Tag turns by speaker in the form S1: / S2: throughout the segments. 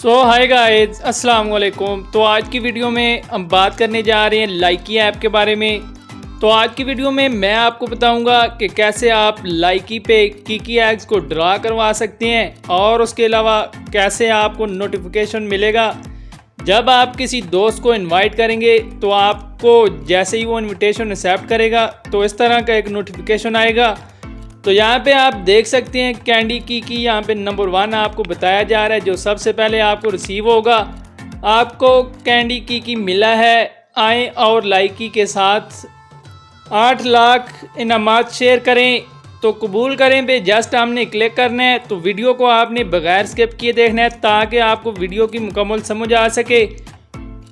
S1: Hi guys, अस्सलाम वालेकुम। तो आज की वीडियो में हम बात करने जा रहे हैं लाइकी ऐप के बारे में। तो आज की वीडियो में मैं आपको बताऊंगा कि कैसे आप लाइकी पे कीकी एग्स को ड्रा करवा सकते हैं और उसके अलावा कैसे आपको नोटिफिकेशन मिलेगा जब आप किसी दोस्त को इनवाइट करेंगे। तो आपको जैसे ही वो इनविटेशन एक्सेप्ट करेगा तो इस तरह का एक नोटिफिकेशन आएगा। तो यहाँ पे आप देख सकते हैं कैंडी की यहाँ पे नंबर 1 आपको बताया जा रहा है जो सबसे पहले आपको रिसीव होगा। आपको कैंडी की मिला है। आए और लाइकी के साथ 8 लाख इनामात शेयर करें तो कबूल करें पे जस्ट हमने क्लिक करना है। तो वीडियो को आपने बगैर स्किप किए देखना है ताकि आपको वीडियो की मुकम्मल समझ आ सके।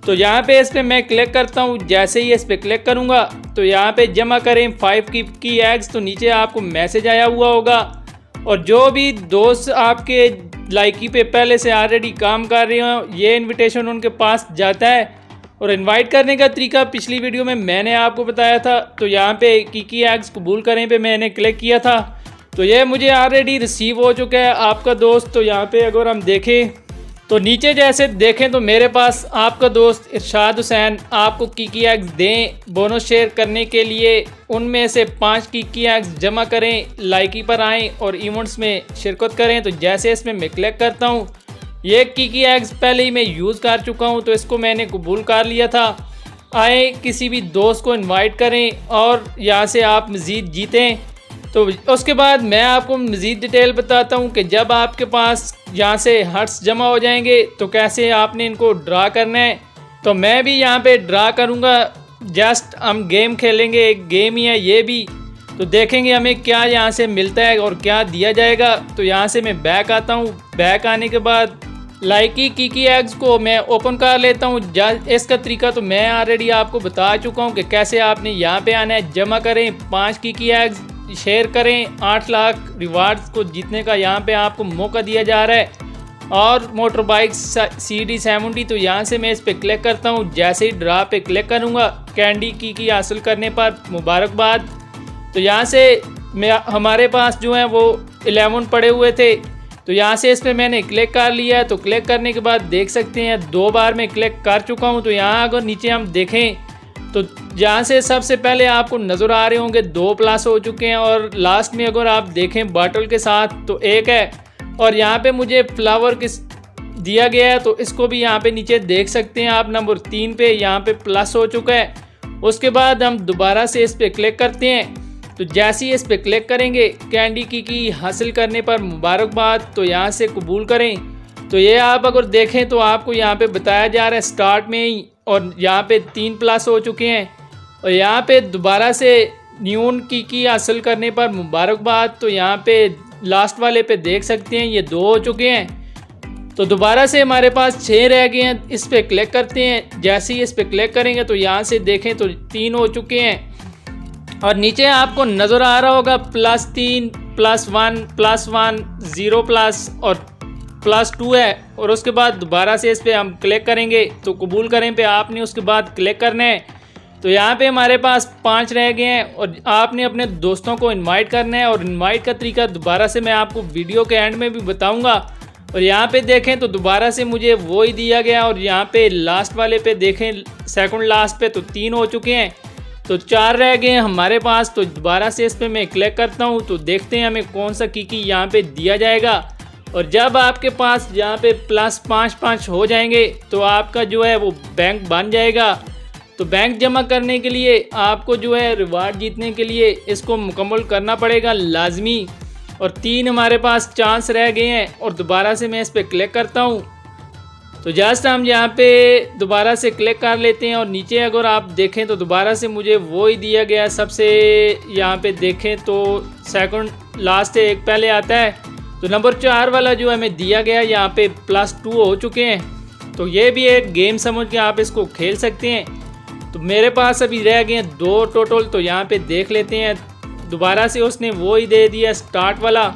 S1: तो यहाँ पे इस पर मैं क्लिक करता हूँ। जैसे ही इस पर क्लिक करूँगा तो यहाँ पे जमा करें 5 की एग्स, तो नीचे आपको मैसेज आया हुआ होगा। और जो भी दोस्त आपके लाइकी पे पहले से ऑलरेडी काम कर रहे हो ये इनविटेशन उनके पास जाता है। और इनवाइट करने का तरीका पिछली वीडियो में मैंने आपको बताया था। तो यहाँ पे कीकी एग्स कबूल करें पे मैंने क्लिक किया था तो ये मुझे ऑलरेडी रिसीव हो चुका है आपका दोस्त। तो यहाँ पे अगर हम देखें तो नीचे जैसे देखें तो मेरे पास आपका दोस्त इरशाद हुसैन आपको कीकी एग्स दें बोनस शेयर करने के लिए। उनमें से 5 कीकी एग्स जमा करें, लाइकी पर आएँ और इवेंट्स में शिरकत करें। तो जैसे इसमें मैं क्लिक करता हूँ, ये कीकी एग्स पहले ही मैं यूज़ कर चुका हूँ तो इसको मैंने कबूल कर लिया था। आए किसी भी दोस्त को इन्वाइट करें और यहाँ से आप मज़ीद जीतें। तो उसके बाद मैं आपको मज़ीद डिटेल बताता हूँ कि जब आपके पास यहाँ से हर्ट्स जमा हो जाएंगे तो कैसे आपने इनको ड्रा करना है। तो मैं भी यहाँ पे ड्रा करूँगा। जस्ट हम गेम खेलेंगे, एक गेम ही है ये भी। तो देखेंगे हमें क्या यहाँ से मिलता है और क्या दिया जाएगा। तो यहाँ से मैं बैक आता हूँ। बैक आने के बाद लाइकी कीकी एग्स को मैं ओपन कर लेता हूँ। इसका तरीका तो मैं ऑलरेडी आपको बता चुका हूँ कि कैसे आपने यहाँ पे आना है। जमा करें 5 कीकी एग्स, शेयर करें, 8 लाख रिवार्ड्स को जीतने का यहाँ पे आपको मौका दिया जा रहा है। और मोटर बाइक CD70। तो यहाँ से मैं इस पर क्लिक करता हूँ। जैसे ही ड्रा पे क्लिक करूँगा कैंडी की हासिल करने पर मुबारकबाद। तो यहाँ से हमारे पास जो है वो 11 पड़े हुए थे। तो यहाँ से इस पर मैंने क्लिक कर लिया है। तो क्लिक करने के बाद देख सकते हैं 2 बार मैं क्लिक कर चुका हूँ। तो यहाँ अगर नीचे हम देखें तो यहाँ से सबसे पहले आपको नज़र आ रहे होंगे 2 प्लस हो चुके हैं। और लास्ट में अगर आप देखें बॉटल के साथ तो 1 है। और यहाँ पे मुझे फ्लावर किस दिया गया है तो इसको भी यहाँ पे नीचे देख सकते हैं आप। नंबर 3 पे यहाँ पे प्लस हो चुका है। उसके बाद हम दोबारा से इस पर क्लिक करते हैं। तो जैसे ही इस पर क्लिक करेंगे कैंडी की हासिल करने पर मुबारकबाद। तो यहाँ से कबूल करें। तो ये आप अगर देखें तो आपको यहाँ पे बताया जा रहा है स्टार्ट में ही। और यहाँ पे 3 प्लस हो चुके हैं। और यहाँ पे दोबारा से न्यून की हासिल करने पर मुबारकबाद। तो यहाँ पे लास्ट वाले पे देख सकते हैं ये 2 हो चुके हैं। तो दोबारा से हमारे पास 6 रह गए हैं। इस पर क्लिक करते हैं। जैसे ही इस पर क्लिक करेंगे तो यहाँ से देखें तो 3 हो चुके हैं। और नीचे आपको नज़र आ रहा होगा +3, +1, +1, 0 प्लस और +2 है। और उसके बाद दोबारा से इस पर हम क्लिक करेंगे तो कबूल करें पे आपने उसके बाद क्लिक करना है। तो यहाँ पे हमारे पास 5 रह गए हैं और आपने अपने दोस्तों को इनवाइट करना है। और इनवाइट का तरीका दोबारा से मैं आपको वीडियो के एंड में भी बताऊँगा। और यहाँ पे देखें तो दोबारा से मुझे वो ही दिया गया। और यहाँ पे लास्ट वाले पे देखें सेकंड लास्ट पे तो 3 हो चुके हैं। तो 4 रह गए हैं हमारे पास। तो दोबारा से इस पर मैं क्लिक करता हूँ तो देखते हैं हमें कौन सा कीकी यहाँ पे दिया जाएगा। और जब आपके पास यहाँ पे +5 हो जाएंगे तो आपका जो है वो बैंक बन जाएगा। तो बैंक जमा करने के लिए आपको जो है रिवार्ड जीतने के लिए इसको मुकम्मल करना पड़ेगा लाजमी। और 3 हमारे पास चांस रह गए हैं। और दोबारा से मैं इस पर क्लिक करता हूँ। तो जस्ट हम यहाँ पे दोबारा से क्लिक कर लेते हैं। और नीचे अगर आप देखें तो दोबारा से मुझे वो ही दिया गया सबसे। यहाँ पे देखें तो सेकंड लास्ट से एक पहले आता है। तो नंबर 4 वाला जो हमें दिया गया यहाँ पे +2 हो चुके हैं। तो ये भी एक गेम समझ के आप इसको खेल सकते हैं। तो मेरे पास अभी रह गए हैं 2 टोटल। तो यहाँ पे देख लेते हैं। दोबारा से उसने वो ही दे दिया स्टार्ट वाला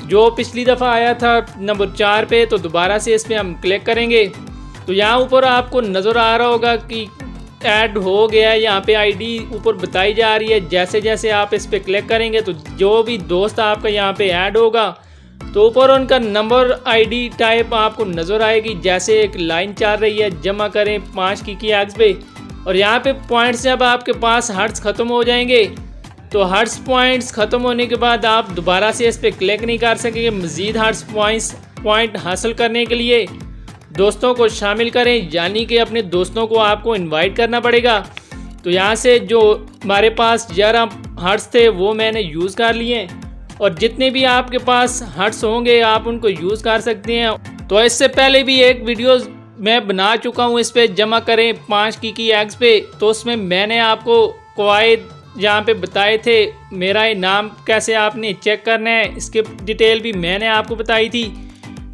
S1: जो पिछली दफ़ा आया था नंबर 4 पे। तो दोबारा से इस पर हम क्लिक करेंगे तो यहाँ ऊपर आपको नज़र आ रहा होगा कि ऐड हो गया है। यहाँ पे ID ऊपर बताई जा रही है। जैसे जैसे आप इस पर क्लिक करेंगे तो जो भी दोस्त आपका यहाँ पे ऐड होगा तो ऊपर उनका नंबर आईडी टाइप आपको नज़र आएगी, जैसे एक लाइन चल रही है, जमा करें 5 की एग्स पे। और यहाँ पे पॉइंट्स जब आपके पास हर्ट्स ख़त्म हो जाएंगे तो हर्ट्स पॉइंट्स ख़त्म होने के बाद आप दोबारा से इस पर क्लिक नहीं कर सकेंगे। मज़ीद हर्ट्स पॉइंट हासिल करने के लिए दोस्तों को शामिल करें, यानी कि अपने दोस्तों को आपको इनवाइट करना पड़ेगा। तो यहाँ से जो हमारे पास 11 हर्ट्स थे वो मैंने यूज़ कर लिए, और जितने भी आपके पास हर्ट्स होंगे आप उनको यूज़ कर सकते हैं। तो इससे पहले भी एक वीडियो मैं बना चुका हूँ इस पर जमा करें 5 की एग्स पे, तो उसमें मैंने आपको कवायद यहाँ पे बताए थे, मेरा इनाम कैसे आपने चेक करना है, इसके डिटेल भी मैंने आपको बताई थी।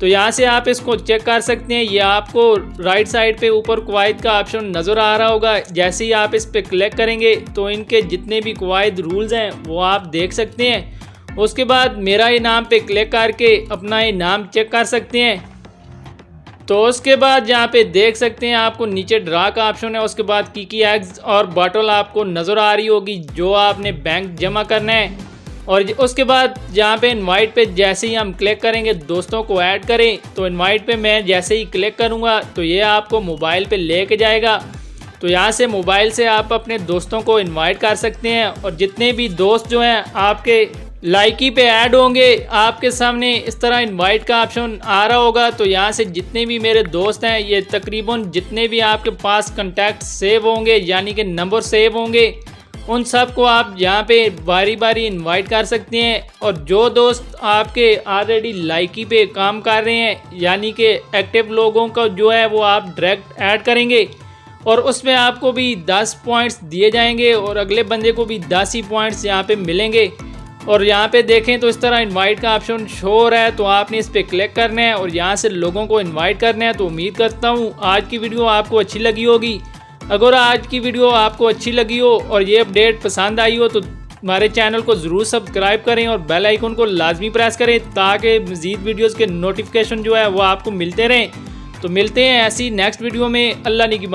S1: तो यहाँ से आप इसको चेक कर सकते हैं। ये आपको राइट साइड पे ऊपर कवायद का ऑप्शन नज़र आ रहा होगा। जैसे ही आप इस पर क्लिक करेंगे तो इनके जितने भी कवायद रूल्स हैं वो आप देख सकते हैं। उसके बाद मेरा इनाम पे क्लिक करके अपना इनाम चेक कर सकते हैं। तो उसके बाद यहाँ पे देख सकते हैं आपको नीचे ड्रा का ऑप्शन है, उसके बाद की एग्स और बॉटल आपको नज़र आ रही होगी जो आपने बैंक जमा करना है। और उसके बाद यहाँ पे इनवाइट पे जैसे ही हम क्लिक करेंगे दोस्तों को ऐड करें, तो इनवाइट पे मैं जैसे ही क्लिक करूँगा तो ये आपको मोबाइल पे लेके जाएगा। तो यहाँ से मोबाइल से आप अपने दोस्तों को इनवाइट कर सकते हैं, और जितने भी दोस्त जो हैं आपके लाइकी पे ऐड होंगे आपके सामने इस तरह इनवाइट का ऑप्शन आ रहा होगा। तो यहाँ से जितने भी मेरे दोस्त हैं, ये तकरीबन जितने भी आपके पास कॉन्टैक्ट सेव होंगे यानी कि नंबर सेव होंगे, उन सब को आप यहाँ पे बारी बारी इनवाइट कर सकते हैं। और जो दोस्त आपके ऑलरेडी लाइकी पे काम कर रहे हैं यानी कि एक्टिव लोगों का जो है वो आप डायरेक्ट ऐड करेंगे, और उसमें आपको भी 10 पॉइंट्स दिए जाएंगे और अगले बंदे को भी 10 ही पॉइंट्स यहाँ पे मिलेंगे। और यहाँ पे देखें तो इस तरह इनवाइट का ऑप्शन शो हो रहा है, तो आपने इस पर क्लिक करना है और यहाँ से लोगों को इनवाइट करना है। तो उम्मीद करता हूँ आज की वीडियो आपको अच्छी लगी होगी। अगर आज की वीडियो आपको अच्छी लगी हो और ये अपडेट पसंद आई हो तो हमारे चैनल को ज़रूर सब्सक्राइब करें और बेल आइकन को लाजमी प्रेस करें, ताकि मज़ीद वीडियोज़ के नोटिफिकेशन जो है वो आपको मिलते रहें। तो मिलते हैं ऐसी नेक्स्ट वीडियो में। अल्लाह निगहबान।